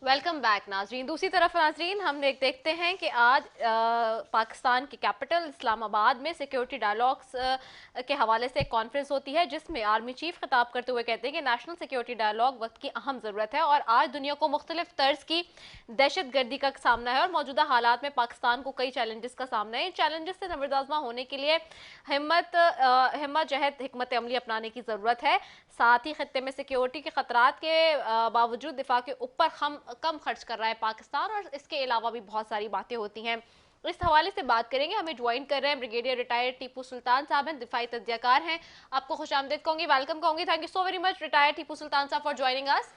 Welcome back नाजरीन। दूसरी तरफ नाजरीन हम देखते हैं कि आज पाकिस्तान की कैपिटल इस्लामाबाद में सिक्योरिटी डायलॉग्स के हवाले से एक कॉन्फ्रेंस होती है, जिसमें आर्मी चीफ खिताब करते हुए कहते हैं कि नेशनल सिक्योरिटी डायलॉग वक्त की अहम ज़रूरत है और आज दुनिया को मुख्तलिफ तर्ज की दहशत गर्दी का सामना है और मौजूदा हालात में पाकिस्तान को कई चैलेंजेस का सामना है। इन चैलेंजेस से नबरदाजमा होने के लिए हिम्मत जहद हिकमत अमली अपनाने की ज़रूरत है। साथ ही खत्ते में सिक्योरिटी के खतरात के बावजूद दिफा के ऊपर हम कम खर्च कर रहा है पाकिस्तान, और इसके अलावा भी बहुत सारी बातें होती हैं। इस हवाले से बात करेंगे। हमें ज्वाइन कर रहे हैं ब्रिगेडियर रिटायर्ड टीपू सुल्तान साहब हैं, दिफाई तज्जियाकार हैं। आपको खुशामदीद कहूंगी, वेलकम कहूंगी। Thank you so very much retired Tipu Sultan साहब for joining us.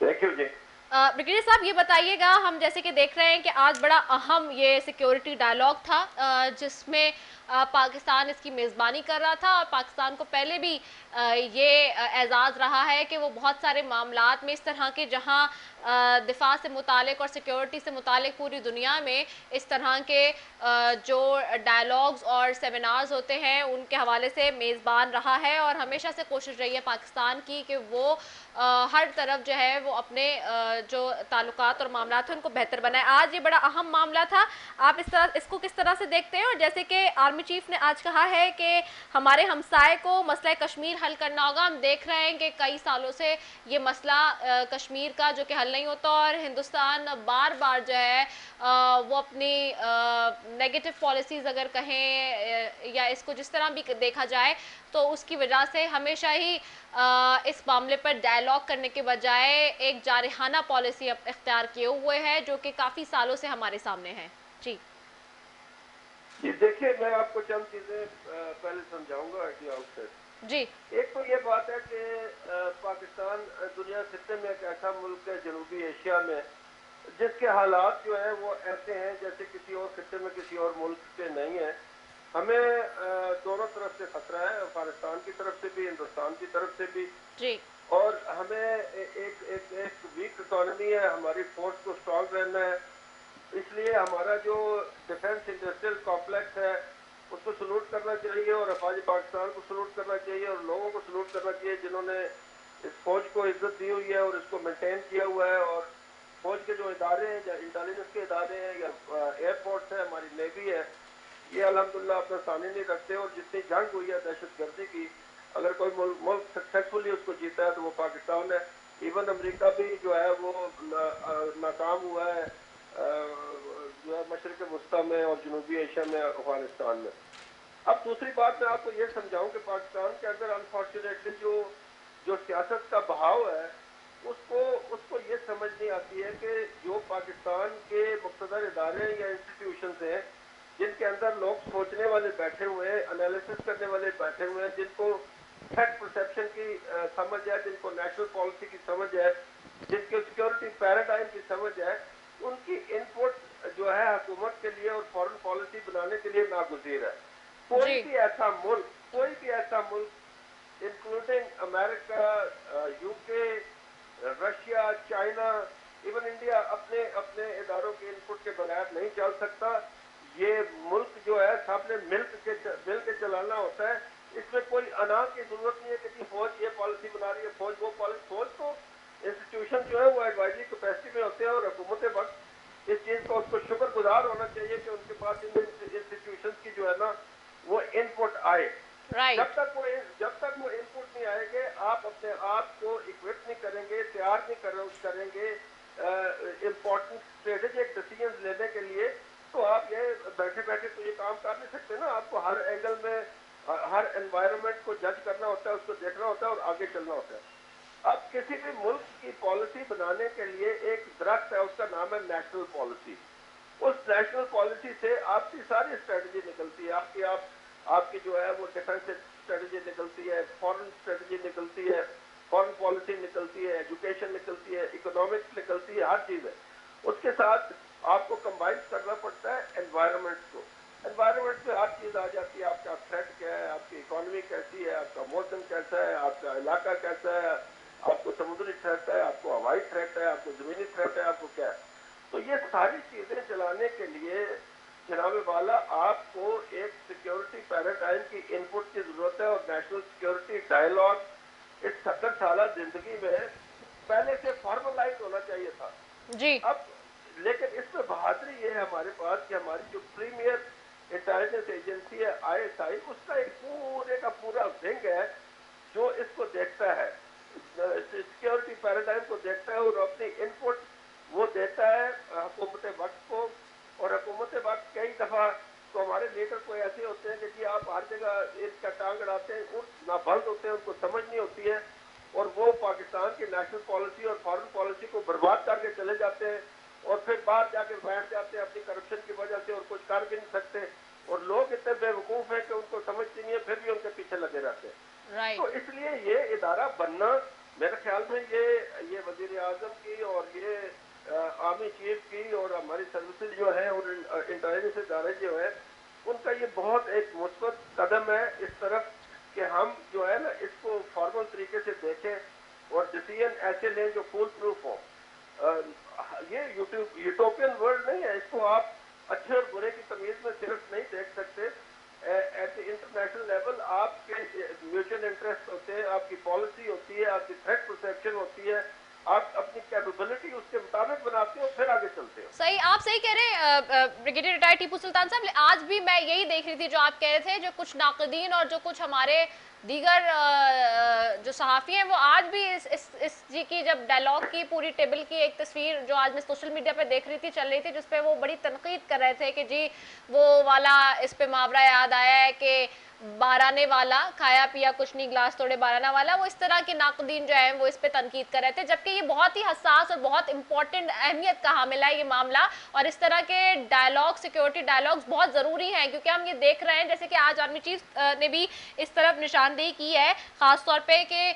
Thank you जी। ब्रिगेडियर साहब, ये बताइएगा, हम जैसे कि देख रहे हैं कि आज बड़ा अहम ये सिक्योरिटी डायलॉग था, जिसमें पाकिस्तान इसकी मेज़बानी कर रहा था और पाकिस्तान को पहले भी ये एजाज़ रहा है कि वो बहुत सारे मामलात में इस तरह के, जहां दिफा से मुतालिक और सिक्योरिटी से मुतालिक पूरी दुनिया में इस तरह के जो डायलॉग्स और सेमिनार्स होते हैं उनके हवाले से मेज़बान रहा है और हमेशा से कोशिश रही है पाकिस्तान की कि वो हर तरफ जो है वो अपने जो ताल्लुकात और मामलात हैं उनको बेहतर बनाए। आज ये बड़ा अहम मामला था, आप इसको किस तरह से देखते हैं? और जैसे कि आर्मी चीफ ने आज कहा है कि हमारे हमसाए को मसला कश्मीर हल करना होगा। हम देख रहे हैं कि कई सालों से ये मसला कश्मीर का जो कि हल नहीं होता और हिंदुस्तान बार बार जो है वो अपनी नेगेटिव पॉलिसीज़ अगर कहें या इसको जिस तरह भी देखा जाए तो उसकी वजह से हमेशा ही इस मामले पर डायलॉग करने के बजाय एक जारहाना पॉलिसी इख्तियार किए हुए है, जो कि काफ़ी सालों से हमारे सामने है। जी जी देखिए, मैं आपको चंद चीजें पहले समझाऊंगा कि आउटसेट। जी एक तो ये बात है कि पाकिस्तान दुनिया खित्ते में एक ऐसा मुल्क है जनूबी एशिया में जिसके हालात जो है वो ऐसे हैं जैसे किसी और खित्ते में किसी और मुल्क के नहीं है। हमें दोनों तरफ से खतरा है, अफगानिस्तान की तरफ से भी, हिंदुस्तान की तरफ से भी। जी और हमें एक एक एक वीक इकोनॉमी है, हमारी फोर्स को स्ट्रांग रहना है। इसलिए हमारा जो डिफेंस इंडस्ट्रियल कॉम्प्लेक्स है उसको सलूट करना चाहिए और अफवाज पाकिस्तान को सलूट करना चाहिए और लोगों को सलूट करना चाहिए जिन्होंने इस फौज को इज्जत दी हुई है और इसको मेंटेन किया हुआ है। और फौज के जो इदारे हैं, या इंटेलिजेंस के इदारे हैं, या एयरपोर्ट्स है, हमारी नेवी है, ये अल्हम्दुलिल्लाह अपना सामने नहीं रखते। और जितनी जंग हुई है दहशत गर्दी की, अगर कोई मुल्क सक्सेसफुली उसको जीता है तो वो पाकिस्तान है। इवन अमेरिका भी जो है वो नाकाम हुआ है जो है मशरक़ वस्ता में और जनूबी एशिया में, अफगानिस्तान में। अब दूसरी बात मैं आपको ये समझाऊं कि पाकिस्तान के अंदर अनफॉर्चुनेटली जो जो सियासत का बहाव है उसको उसको ये समझ नहीं आती है कि जो पाकिस्तान के मुक़्तदर इदारे या इंस्टीट्यूशन हैं जिनके अंदर लोग सोचने वाले बैठे हुए हैं, एनालिसिस करने वाले बैठे हुए हैं, जिनको थ्रेट परसेप्शन की समझ है, जिनको नेशनल पॉलिसी की समझ है, जिनके सिक्योरिटी पैराडाइम की समझ है, उनकी इनपुट जो है हुकूमत के लिए और फॉरेन पॉलिसी बनाने के लिए नागुज़ीर है। जी कोई भी ऐसा मुल्क including America, UK, Russia, China, even India अपने अपने इदारों के इनपुट के बगैर नहीं चल सकता। ये मुल्क जो है सबने मिल के चलाना होता है। इसमें कोई अना की जरूरत नहीं है कि फौज ये पॉलिसी बना रही है, फौज वो पॉलिसी। फौज तो इंस्टीट्यूशन जो है वो एडवाइजरी कैपेसिटी में होते हैं और हुकूमत वक्त इस चीज का उसको शुक्रगुजार होना चाहिए कि उनके पास इन इंस्टीट्यूशन की जो है ना वो इनपुट आए। राइट जब तक वो इनपुट नहीं आएंगे, आप अपने आप को इक्विप नहीं करेंगे, तैयार नहीं करेंगे इम्पोर्टेंट स्ट्रेटेजिक डिसीजन लेने के लिए, तो आप ये बैठे बैठे तो ये काम कर नहीं सकते ना। आपको हर एंगल में हर एनवायरनमेंट को जज करना होता है, उसको देखना होता है और आगे चलना होता है। अब किसी भी मुल्क की पॉलिसी बनाने के लिए एक दरख्त है, उसका नाम है नेशनल पॉलिसी। उस नेशनल पॉलिसी से आपकी सारी स्ट्रेटजी निकलती है। आपकी जो है वो डिफेंस स्ट्रेटजी निकलती है, फॉरेन स्ट्रेटजी निकलती है, फॉरेन पॉलिसी निकलती है, एजुकेशन निकलती है, इकोनॉमिक्स निकलती है, हर चीज है। उसके साथ आपको कंबाइन करना पड़ता है एनवायरनमेंट को। एनवायरनमेंट में हर चीज आ जाती है। आपका थ्रेट क्या है, आपकी इकोनॉमी कैसी है, आपका मौसम कैसा है, आपका इलाका कैसा है, आपको समुद्री थ्रेट है, आपको हवाई थ्रेट है, आपको जमीनी थ्रेट है, आपको क्या है। तो ये सारी चीजें चलाने के लिए जनाब वाला आपको एक सिक्योरिटी पैराडाइम की इनपुट की जरूरत है। और नेशनल सिक्योरिटी डायलॉग इस 70 साल जिंदगी में पहले से फॉर्मलाइज होना चाहिए था। जी। अब लेकिन इसमें बहादुरी ये है हमारे पास कि हमारी जो प्रीमियर इंटेलिजेंस एजेंसी है आईएसआई, उसका एक पूरे का पूरा विंग है जो इसको देखता है, सिक्योरिटी पैराडाइम को देखता है और अपनी इनपुट वो देता है हुकूमत वक्त को। और हुकूमत वक्त कई दफा तो हमारे लीडर को ऐसे होते हैं कि जी आप हर जगह इसका टांग अड़ाते हैं, उन नाबल्द होते हैं, उनको समझ नहीं होती है और वो पाकिस्तान की नेशनल पॉलिसी और फॉरेन पॉलिसी को बर्बाद करके चले जाते हैं और फिर बाहर जाकर बैठ जाते हैं अपनी करप्शन की वजह से और कुछ कर भी नहीं सकते। और लोग इतने बेवकूफ हैं कि उनको समझते नहीं है, फिर भी उनके पीछे लगे रहते हैं। राइट। तो इसलिए ये इदारा बनना मेरे ख्याल में ये वजीर आजम की और ये आर्मी चीफ की और हमारी सर्विसेज जो है और इंटेलिजेंस इदारे जो है उनका ये बहुत एक मुस्बत कदम है इस तरफ कि हम जो है ना इसको फॉर्मल तरीके से देखें और डिसीजन ऐसे लें जो फुल प्रूफ हो। ये यूटोपियन वर्ल्ड नहीं है, इसको आप अच्छे और बुरे की तमीज में सिर्फ नहीं देख सकते। एट इंटरनेशनल लेवल आपके म्यूचुअल इंटरेस्ट होते हैं, आपकी पॉलिसी होती है, आपकी थ्रेट परसेप्शन होती है, आप अपनी कैपेबिलिटी उसके मुताबिक बनाते हो फिर आगे चलते हो। सही, आप सही कह रहे हैं ब्रिगेडियर रिटायर्ड टीपू सुल्तान साहब। आज भी मैं यही देख रही थी जो आप कह रहे थे, जो कुछ नाकदीन और जो कुछ हमारे दीगर जो सहाफ़ी हैं वो आज भी इस जी की जब डायलॉग की पूरी टेबल की एक तस्वीर जो आज मैं सोशल मीडिया पे देख रही थी चल रही थी जिसपे वो बड़ी तनकीद कर रहे थे कि जी वो वाला इस पे मुहावरा याद आया है कि बाराने वाला खाया पिया कुछ नहीं ग्लास तोड़े बाराना वाला। वो इस तरह के नाकदीन जो है वो इस पे तनकीद कर रहे थे, जबकि ये बहुत ही हसास और बहुत इंपॉर्टेंट अहमियत का हामिल है ये मामला। और इस तरह के डायलॉग, सिक्योरिटी डायलॉग्स बहुत ज़रूरी हैं क्योंकि हम ये देख रहे हैं जैसे कि आज आर्मी चीफ ने भी इस तरफ निशानदेही की है ख़ासतौर पर कि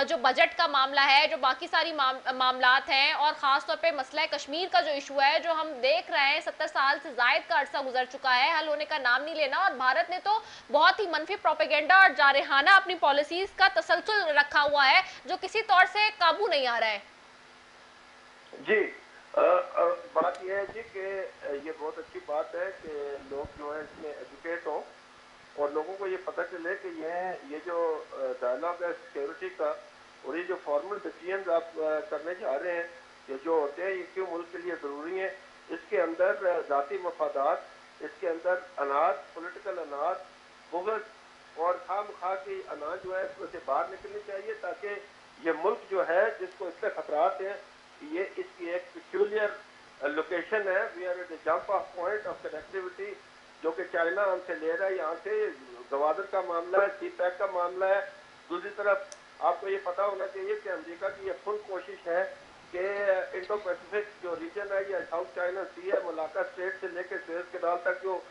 जो बजट का मामला है, जो बाकी सारी मामलात हैं और ख़ासतौर पर मसला कश्मीर का जो इशू है जो हम देख रहे हैं 70 साल से ज़ायद का अरसा गुजर चुका है, हल होने का नाम नहीं लेना। और भारत ने तो बहुत ही मनफी प्रोपेगेंडा और जारहाना अपनी पॉलिसीज का तसलसल रखा हुआ है जो किसी तौर से काबू नहीं आ रहा है। जी बात यह है जी कि ये बहुत अच्छी बात है कि लोग जो है इसमें एजुकेट हों और लोगों को ये पता चले कि ये जो डायलॉग है सिक्योरिटी का और ये जो फॉर्मल डिसीजन आप करने जा रहे हैं ये जो होते हैं ये क्यों मुल्क के लिए ज़रूरी है। इसके अंदर ज़ाती मफादात, इसके अंदर अनाज, पॉलिटिकल अनाज, बुग़्ज़ और खामखा की अनाज जो है उससे बाहर निकलनी चाहिए ताकि ये मुल्क जो है जिसको इससे खतरात हैं, ये इसकी एक पिक्यूलियर लोकेशन है। We are at the jump off point of connectivity जो कि चाइना हमसे ले रहा है, यहाँ से गवादर का मामला है, सी पैक का मामला है। दूसरी तरफ आपको ये पता होना चाहिए कि अमेरिका की ये फुल कोशिश है कि इंडो पैसिफिक जो रीजन है या साउथ चाइना सी है, मलाका स्ट्रेट से लेकर सुएज कैनाल तक जो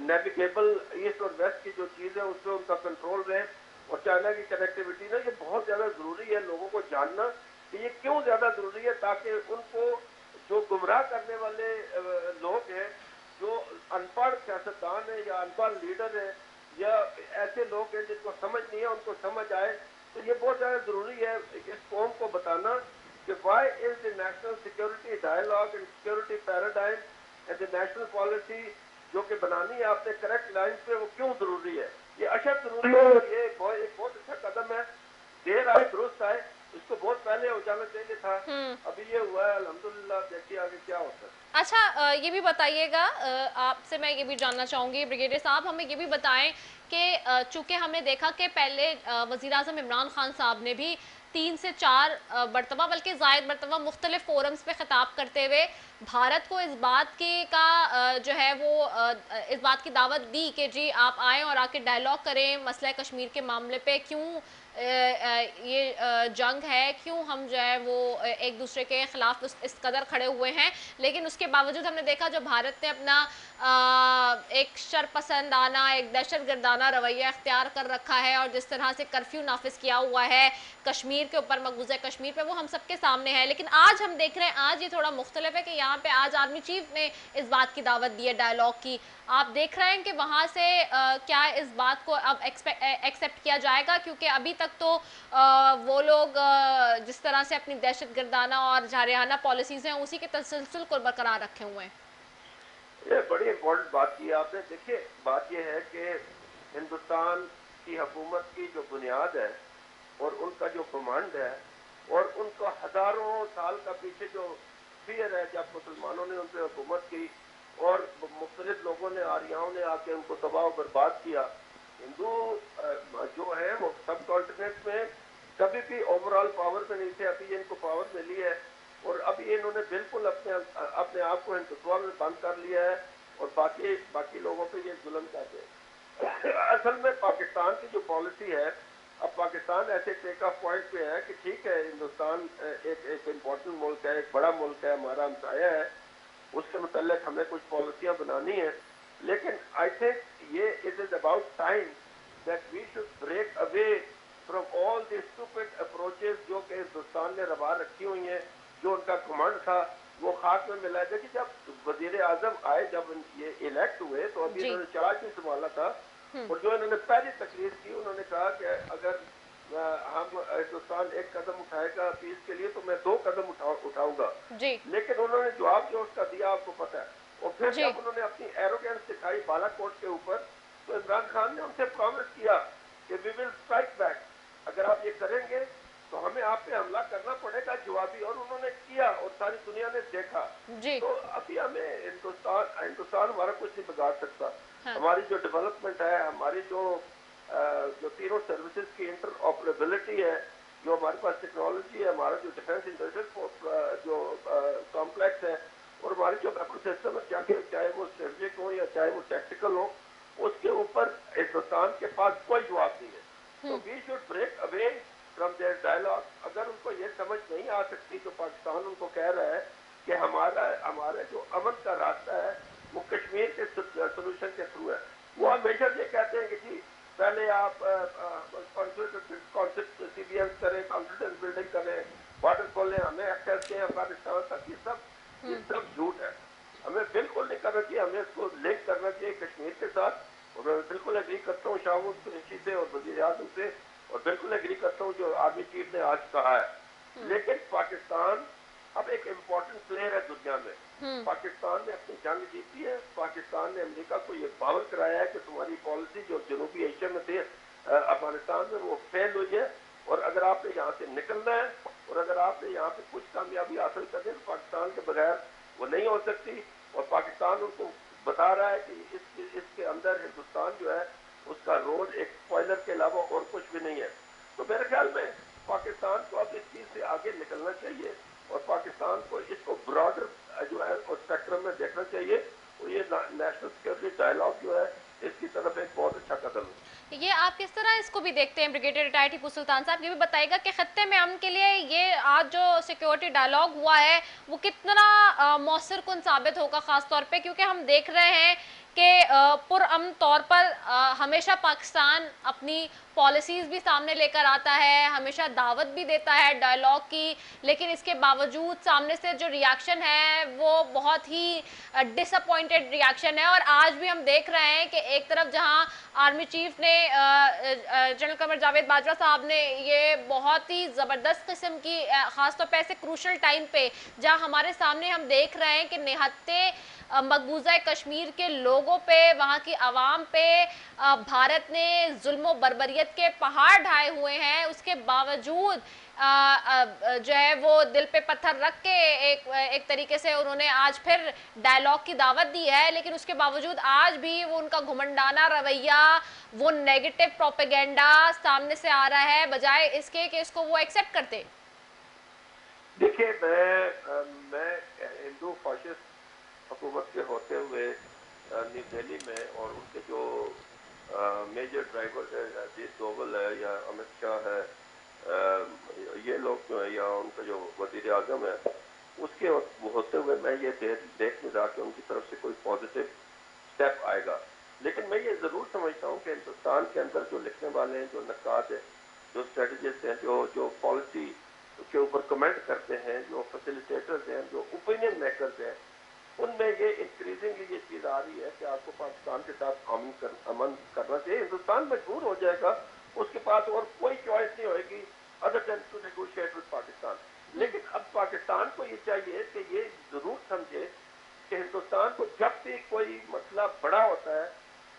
नेविगेबल ईस्ट और वेस्ट की जो चीज़ है उस पर उनका कंट्रोल रहे। और चाइना की कनेक्टिविटी ना ये बहुत ज़्यादा ज़रूरी है लोगों को जानना कि ये क्यों ज़्यादा ज़रूरी है ताकि उनको जो गुमराह करने वाले लोग हैं, जो अनपढ़ सियासतदान है या अनपढ़ लीडर है या ऐसे लोग हैं जिनको समझ नहीं है उनको समझ आए। तो ये बहुत ज़्यादा ज़रूरी है इस कौम को बताना कि why is the national security dialogue and security paradigm and the national policy जो कि बनानी है आपने करेक्ट लाइन पे वो क्यों ज़रूरी है। ये अशद ज़रूरी है और ये एक बहुत अच्छा कदम है। देर आए दुरुस्त आए, इसको बहुत पहले हो जाना चाहिए था, अभी ये हुआ है अल्हम्दुलिल्लाह। देखिए आगे क्या होता है। अच्छा, ये भी बताइएगा, आपसे मैं ये भी जानना चाहूँगी ब्रिगेडियर साहब, हमें ये भी बताएं कि चूँकि हमने देखा कि पहले वज़ीर आज़म इमरान खान साहब ने भी 3 से 4 मरतबा बल्कि ज़ायद मरतबा मुख्तलिफ फोरम्स पे ख़िताब करते हुए भारत को इस बात की जो है वो इस बात की दावत दी कि जी आप आएँ और आके डायलॉग करें मसला कश्मीर के मामले पे, क्यों ये जंग है, क्यों हम जो है वो एक दूसरे के खिलाफ इस कदर खड़े हुए हैं। लेकिन उसके बावजूद हमने देखा जो भारत ने अपना एक शरपसंदाना, एक दहशतगर्दाना रवैया अख्तियार कर रखा है और जिस तरह से कर्फ्यू नाफिज किया हुआ है कश्मीर के ऊपर, मकबूजा कश्मीर पे, वो हम सबके सामने है। लेकिन आज हम देख रहे हैं आज ये थोड़ा मुख्तलिफ है कि यहाँ पे आज आर्मी चीफ ने इस बात की दावत दी है डायलॉग की। आप देख रहे हैं कि वहाँ से क्या इस बात को अब एक्सेप्ट किया जाएगा, क्योंकि अभी तक तो वो लोग जिस तरह से अपनी दहशतगर्दाना और जारहाना पॉलिसीज़ हैं उसी के तसलसल को बरकरार रखे हुए हैं। ये बड़ी इम्पोर्टेंट बात की आपने। देखिए बात यह है कि हिंदुस्तान की हुकूमत की जो बुनियाद है और उनका जो कमांड है और उनको हजारों साल का पीछे जो फियर है, जब मुसलमानों ने उन पर हुकूमत की और मुख्तलिफ लोगों ने, आर्याओं ने आके उनको तबाह बर्बाद किया। हिंदू जो है वो सब कॉन्टिनेंट में कभी भी ओवरऑल पावर में नहीं थे, अभी इनको पावर मिली है और अभी इन्होंने बिल्कुल अपने अपने आप को हिंदुत्व में बंद कर लिया है और बाकी बाकी लोगों पे ये जुल्म करते हैं। असल में पाकिस्तान की जो पॉलिसी है, अब पाकिस्तान ऐसे टेक ऑफ पॉइंट पे है कि ठीक है, हिंदुस्तान एक इम्पोर्टेंट मुल्क है, एक बड़ा मुल्क है, हमारा हमसाया है, उसके मुतल्लिक हमें कुछ पॉलिसियां बनानी है, लेकिन आई थिंक ये it is about time that we should break away from all the stupid approaches जो कि हिंदुस्तान ने रवा रखी हुई हैं। जो उनका कमांड था वो खाक में मिला था कि जब वजीर आजम आए, जब ये इलेक्ट हुए तो अभी इन्होंने चार्ज भी संभाला था और जो इन्होंने पहली तकरीर की, उन्होंने कहा कि अगर हम हिंदुस्तान एक कदम उठाएगा पीस के लिए तो मैं 2 कदम उठाऊंगा। लेकिन उन्होंने जवाब जो उसका दिया आपको पता है। और फिर जब उन्होंने अपनी एरोगेंस दिखाई बालाकोट के ऊपर, तो इमरान खान ने उनसे प्रॉमिस किया कि वी विल स्ट्राइक बैक, अगर आप ये करेंगे तो हमें आप पे हमला करना पड़ेगा जवाबी, और उन्होंने किया और सारी दुनिया ने देखा। तो अभी हमें हिंदुस्तान हमारा कुछ नहीं बिगाड़ सकता। हमारी जो डेवलपमेंट है, हमारी जो तीनों सर्विसेज की इंटर ऑपरेबिलिटी है, जो हमारे पास टेक्नोलॉजी है, हमारा जो डिफेंस इंडस्ट्रियल जो कॉम्प्लेक्स है और हमारी जो वेपन सिस्टम है, चाहे वो स्ट्रेटेजिक हो या चाहे वो टैक्टिकल हो, उसके ऊपर हिंदुस्तान के पास कोई जवाब नहीं है। तो we should break away from their dialogue. अगर उनको ये समझ नहीं आ सकती तो पाकिस्तान उनको कह रहा है कि हमारा जो अमन का रास्ता है वो कश्मीर के सोल्यूशन के थ्रू है। वो हमेशा ये कहते हैं कि जी पहले आप CBN करें, कॉन्फिडेंस बिल्डिंग करें, बॉर्डर खोलें, हमें एक्सेस दें अफगानिस्तान तक। ये सब झूठ है। हमें बिल्कुल नहीं करना चाहिए, हमें इसको लिंक करना चाहिए कश्मीर के साथ। और मैं बिल्कुल एग्री करता हूँ शाहबाज कुरैशी से और वजीर आजम से, और बिल्कुल एग्री करता हूँ जो आर्मी चीफ ने आज कहा है। लेकिन पाकिस्तान अब एक इम्पोर्टेंट प्लेयर है दुनिया में। पाकिस्तान ने अपनी जंग जीती है, पाकिस्तान ने अमेरिका को ये पावर कराया है कि तुम्हारी पॉलिसी जो जनूबी एशिया में थी अफगानिस्तान में, वो फेल हुई है, और अगर आपने यहाँ से निकलना है और अगर आपने यहाँ पे कुछ कामयाबी हासिल करनी है तो पाकिस्तान के बगैर वो नहीं हो सकती। और पाकिस्तान उनको बता रहा है कि इसके अंदर हिंदुस्तान जो है उसका रोल एक स्पॉइलर के अलावा और कुछ भी नहीं है। तो मेरे ख्याल में पाकिस्तान को अब इस चीज से आगे निकलना चाहिए और पाकिस्तान को इसको ब्रॉडर जो है उस स्पेक्ट्रम में देखना चाहिए। और ये नेशनल सिक्योरिटी डायलॉग जो है इसकी तरफ एक बहुत अच्छा कदम है। ये आप किस तरह इसको भी देखते हैं ब्रिगेडियर रिटायर्ड टीपू सुल्तान साहब? ये भी बताइएगा कि खत्ते में अमन के लिए ये आज जो सिक्योरिटी डायलॉग हुआ है वो कितना मौसर कुन साबित होगा, खास तौर पे क्योंकि हम देख रहे हैं कि पुरअमन तौर पर हमेशा पाकिस्तान अपनी पॉलिसीज़ भी सामने लेकर आता है, हमेशा दावत भी देता है डायलॉग की, लेकिन इसके बावजूद सामने से जो रिएक्शन है वो बहुत ही डिसअपॉइंटेड रिएक्शन है। और आज भी हम देख रहे हैं कि एक तरफ जहां आर्मी चीफ ने जनरल कमर जावेद बाजवा साहब ने ये बहुत ही ज़बरदस्त किस्म की ख़ासतौर पर ऐसे क्रूशल टाइम पे जहां हमारे सामने हम देख रहे हैं कि निहत्ते मकबूजा कश्मीर के लोगों पे, वहाँ की आवाम पे भारत ने जुल्म बर्बरियत के पहाड़ ढाए हुए हैं, उसके बावजूद जो है वो दिल पे पत्थर रख के एक तरीके से उन्होंने आज फिर डायलॉग की दावत दी है। लेकिन उसके बावजूद आज भी वो उनका घुमंडाना रवैया, वो नेगेटिव प्रोपेगेंडा सामने से आ रहा है, बजाय इसके कि इसको वो एक्सेप्ट करते। देखिए, मैं हिंदू फाशिस्ट हुकूमत के होते हुए न्यू दिल्ली में और उनके जो मेजर ड्राइवर है अजीत डोवल है या अमित शाह है, ये लोग जो है या उनका जो वजीर आजम है, उसके होते हुए मैं ये देख नहीं रहा कि उनकी तरफ से कोई पॉजिटिव स्टेप आएगा। लेकिन मैं ये जरूर समझता हूँ कि हिंदुस्तान के अंदर जो लिखने वाले हैं, जो नक्कात है, जो स्ट्रेटजिस्ट हैं, जो पॉलिसी के ऊपर कमेंट करते हैं, जो फैसिलिटेटर्स हैं, जो ओपिनियन मेकर्स हैं, उनमें ये इंक्रीजिंगली ये चीज आ रही है कि आपको पाकिस्तान के साथ अमन करना चाहिए। हिंदुस्तान मजबूर हो जाएगा, उसके पास और कोई चॉइस नहीं होगी other than to negotiate with Pakistan. लेकिन अब पाकिस्तान को ये चाहिए कि ये जरूर समझे कि हिंदुस्तान को जब भी कोई मसला बड़ा होता है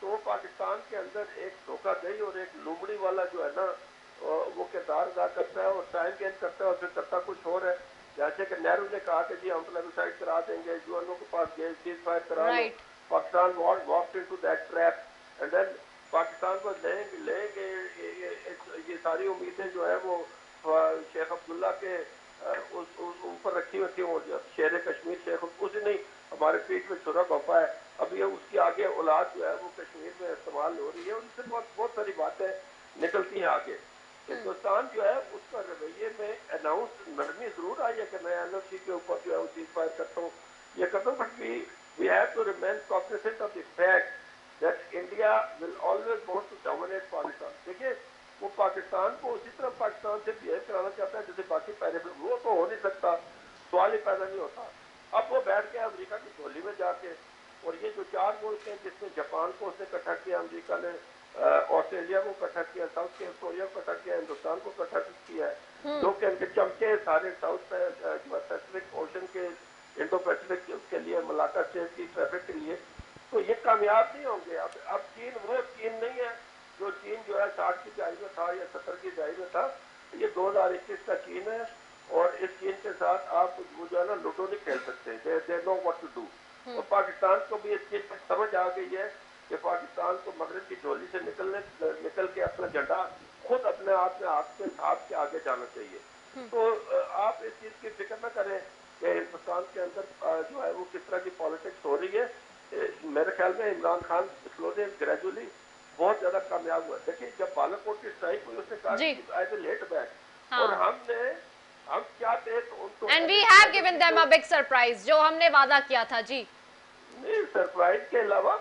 तो वो पाकिस्तान के अंदर एक धोखाधड़ी और एक लुमड़ी वाला जो है ना वो किरदार अदा करता है और टाइम गेन करता है और फिर करता कुछ और है। जैसे कि नेहरू ने कहा कि जी हम प्लेबिसाइड करा देंगे, यूएनओ के पास गए, सीज फायर करा लो। Right. Pakistan walked into that trap and then Pakistan को लेंगे लेंगे ये सारी उम्मीदें जो है वो शेख अब्दुल्ला के उस ऊपर रखी हुई थी। और शेर कश्मीर शेख उसी नहीं हमारे पीठ में छुरा घोंपा है। अब ये उसकी आगे औलाद जो है वो कश्मीर में इस्तेमाल हो रही है और इससे बहुत सारी बातें निकलती हैं आगे। हिंदुस्तान जो है उसका रवैये में अनाउंस नरमी जरूर आई है कि मैं एनओसी के ऊपर जो है वो सीज फायर करता हूँ, ये करता हूँ, but we have to remain cognizant of the fact that India will always want to dominate Pakistan. देखिए वो पाकिस्तान को उसी तरह पाकिस्तान से बिहेव कराना चाहता है जैसे बाकी पहले, वो तो हो नहीं सकता, सवाल ही पैदा नहीं होता। अब वो बैठ के अमेरिका की झोली में जाके, और ये जो 4 मुल्क हैं जिसमें जापान को उसने इकट्ठा किया, अमेरिका ने ऑस्ट्रेलिया को इकट्ठा किया, साउथ कोरिया को इकट्ठा किया, हिंदुस्तान को इकट्ठा किया है, जो कि इनके चमचे सारे साउथ पैसिफिक ओशन के, इंडो पैसिफिक के लिए, मलाका स्टेट की ट्रैफिक के लिए, तो ये कामयाब नहीं होंगे। अब चीन वो चीन नहीं है जो चीन जो है 60 की दहाई में था या 70 की दहाई में था। ये 2021 का चीन है और इस चीन के साथ आप वो जो है ना लूडो नहीं खेल सकते। They know what to do. और पाकिस्तान को भी इस चीज की समझ आ गई है कि पाकिस्तान को मगरब की झोली से निकल के अपना झंडा खुद अपने आप में हाथ में थाप के आगे जाना चाहिए। तो आप इस चीज की फिक्र न करें कि हिंदुस्तान के अंदर जो है वो किस तरह की पॉलिटिक्स हो रही है। मेरे ख्याल में इमरान खान स्लोली ग्रेजुअली बहुत ज्यादा कामयाब हुआ। देखिए जब बालाकोट की स्ट्राइक हुई उसने कहा कि आई विल हिट बैक, और हम क्या थे तो and we have given them a big surprise, जो हमने वादा किया था। जी नहीं, सरप्राइज के अलावा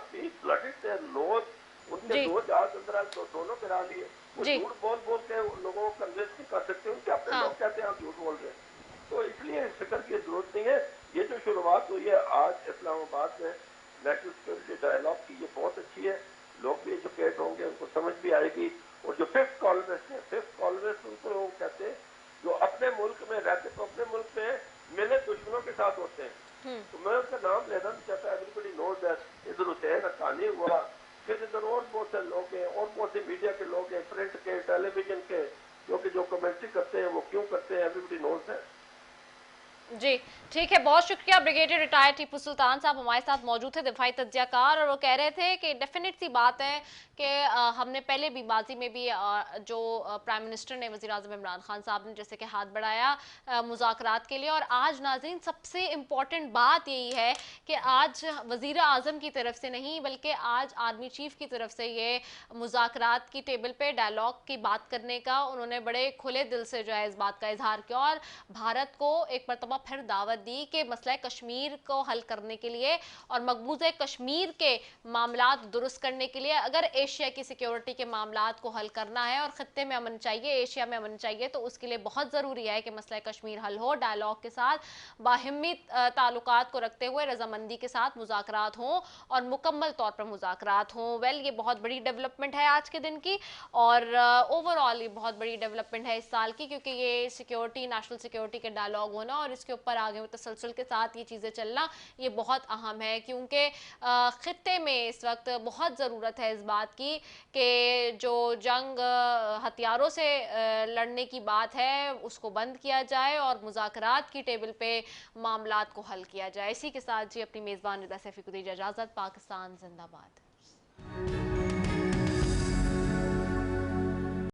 उनके 2 जहाज अंदर दोनों गिरा लिए। वो झूठ बोल बोल के लोगों को कन्विंस नहीं कर सकते, उनके अपने लोग कहते हैं आप झूठ बोल रहे हैं। तो इसलिए फिक्र की जरूरत नहीं है। ये जो शुरुआत हुई है आज इस्लामाबाद में नेशनल सिक्योरिटी डायलॉग की, ये बहुत अच्छी है। लोग भी एजुकेट होंगे, उनको समझ भी आएगी। और जो 5th कॉलमिस्ट है, 5th कॉलमिस्ट उनको लोग कहते हैं जो अपने मुल्क में रहते, तो अपने मुल्क में मिले दुश्मनों के साथ होते हैं। तो मैं उसका नाम लेना नहीं चाहता। एवरीबडी नोज दैट इधर हुसैन हक्कानी हुआ, फिर इधर और बहुत से लोग हैं और बहुत से मीडिया के लोग हैं, प्रिंट के, टेलीविजन के, जो कमेंट्री करते हैं वो क्यों करते हैं, एवरीबडी नोज दैट। जी ठीक है, बहुत शुक्रिया। ब्रिगेडियर रिटायर्ड टीपू सुल्तान साहब हमारे साथ मौजूद थे, दिफाई तज्जियाकार, और वो कह रहे थे कि डेफिनेट सी बात है कि हमने पहले भी बाजी में भी जो प्राइम मिनिस्टर ने, वज़ीर आज़म इमरान खान साहब ने जैसे कि हाथ बढ़ाया मुज़ाकरात के लिए, और आज नाज़रीन सबसे इम्पॉर्टेंट बात यही है कि आज वज़ीर आज़म की तरफ से नहीं बल्कि आज आर्मी चीफ की तरफ से ये मुज़ाकरात की टेबल पे डायलॉग की बात करने का उन्होंने बड़े खुले दिल से जो है इस बात का इजहार किया, और भारत को एक मरतबा फिर दावत दी कि मसला कश्मीर को हल करने के लिए और मकबूजा कश्मीर के मामलात दुरुस्त करने के लिए, अगर एशिया की सिक्योरिटी के मामलात को हल करना है और खत्ते में अमन चाहिए, एशिया में अमन चाहिए, तो उसके लिए बहुत ज़रूरी है कि मसला कश्मीर हल हो, डायलॉग के साथ, बाहिमी ताल्लुकात को रखते हुए रजामंदी के साथ मुज़ाकरात हों और मुकम्मल तौर पर मुज़ाकरात हों। वेल ये बहुत बड़ी डेवलपमेंट है आज के दिन की, और ओवरऑल ये बहुत बड़ी डेवलपमेंट है इस साल की, क्योंकि ये सिक्योरिटी, नेशनल सिक्योरिटी के डायलॉग होना और इसके ऊपर आगे तसलसल के साथ ये चीज़ें चलना, ये बहुत अहम है, क्योंकि खित्ते में इस वक्त बहुत ज़रूरत है इस बात की कि जो जंग हथियारों से लड़ने की बात है उसको बंद किया जाए और मुज़ाकरात की टेबल पे मामलात को हल किया जाए। इसी के साथ जी अपनी मेज़बान निदा सैफी को दीजिए इजाज़त। पाकिस्तान जिंदाबाद।